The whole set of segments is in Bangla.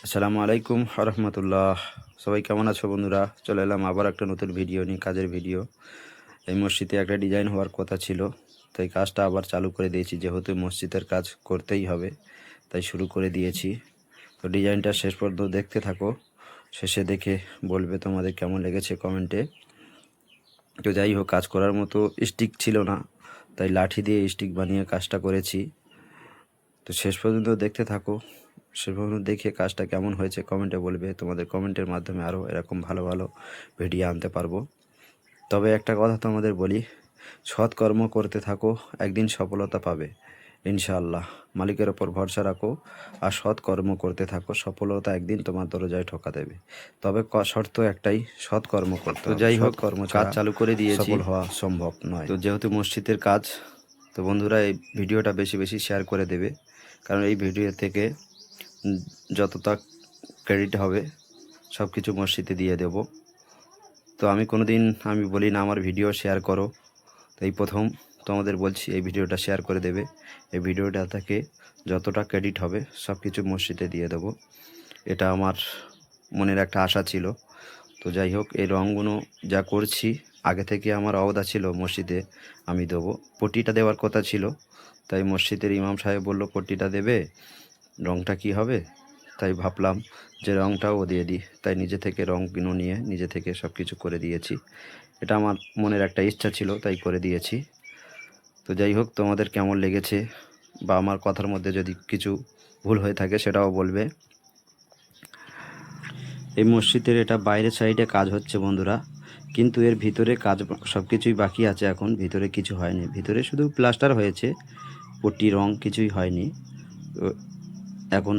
আসসালামু আলাইকুম রহমতুল্লাহ। সবাই কেমন আছো বন্ধুরা? চলে এলাম আবার একটা নতুন ভিডিও নিয়ে, কাজের ভিডিও। এই মসজিদে একটা ডিজাইন হওয়ার কথা ছিল, তাই কাজটা আবার চালু করে দিয়েছি। যেহেতু মসজিদের কাজ করতেই হবে, তাই শুরু করে দিয়েছি। তো ডিজাইনটা শেষ পর্যন্ত দেখতে থাকো, শেষে দেখে বলবে তোমাদের কেমন লেগেছে কমেন্টে। তো যাই হোক, কাজ করার মতো স্টিক ছিল না, তাই লাঠি দিয়ে স্টিক বানিয়ে কাজটা করেছি। তো শেষ পর্যন্ত দেখতে থাকো, শেষ পর্যন্ত দেখে কাজটা কেমন হয়েছে কমেন্টে বলবে। তোমাদের কমেন্টের মাধ্যমে আরও এরকম ভালো ভালো ভিডিও আনতে পারবো। তবে একটা কথা তোমাদের বলি, সৎ কর্ম করতে থাকো, একদিন সফলতা পাবে ইনশাআল্লাহ। মালিকের ওপর ভরসা রাখো আর সৎ কর্ম করতে থাকো, সফলতা একদিন তোমার দরজায় ঠকা দেবে। তবে শর্ত একটাই, সৎ কর্ম করতে হবে। যাই হোক, কর্ম কাজ চালু করে দিয়েছি, সফল হওয়া সম্ভব নয়। তো যেহেতু মসজিদের কাজ, তো বন্ধুরা এই ভিডিওটা বেশি বেশি শেয়ার করে দেবে, কারণ এই ভিডিও থেকে যতটা ক্রেডিট হবে সব কিছু মসজিদে দিয়ে দেব। তো আমি বলি না আমার ভিডিও শেয়ার করো, তো এই প্রথম তোমাদের বলছি এই ভিডিওটা শেয়ার করে দেবে। এই ভিডিওটা থেকে যতটা ক্রেডিট হবে সব কিছু মসজিদে দিয়ে দেব, এটা আমার মনের একটা আশা ছিল। তো যাই হোক, এই রঙগুলো যা করছি আগে থেকে আমার ওয়াদা ছিল মসজিদে আমি দেবো। পট্টিটা দেওয়ার কথা ছিল, তাই মসজিদের ইমাম সাহেব বলল পট্টিটা দেবে, রঙটা কি হবে। তাই ভাবলাম যে রঙটাও দিয়ে দিই, তাই নিজে থেকে রঙগুলো নিয়ে নিজে থেকে সব কিছু করে দিয়েছি। এটা আমার মনের একটা ইচ্ছা ছিল, তাই করে দিয়েছি। তো যাই হোক, তোমাদের কেমন লেগেছে বা আমার কথার মধ্যে যদি কিছু ভুল হয়ে থাকে সেটাও বলবে। এই মসজিদের এটা বাইরের সাইডে কাজ হচ্ছে বন্ধুরা, কিন্তু এর ভিতরে কাজ সব কিছুই বাকি আছে। এখন ভিতরে কিছু হয়নি, ভিতরে শুধু প্লাস্টার হয়েছে, পট্টি রং কিছুই হয়নি। তো এখন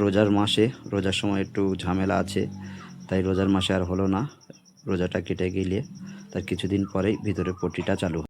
রোজার মাসে, রোজার সময় একটু ঝামেলা আছে, তাই রোজার মাসে আর হলো না। রোজাটা কেটে গেলে তার কিছুদিন পরেই ভিতরে পট্টিটা চালু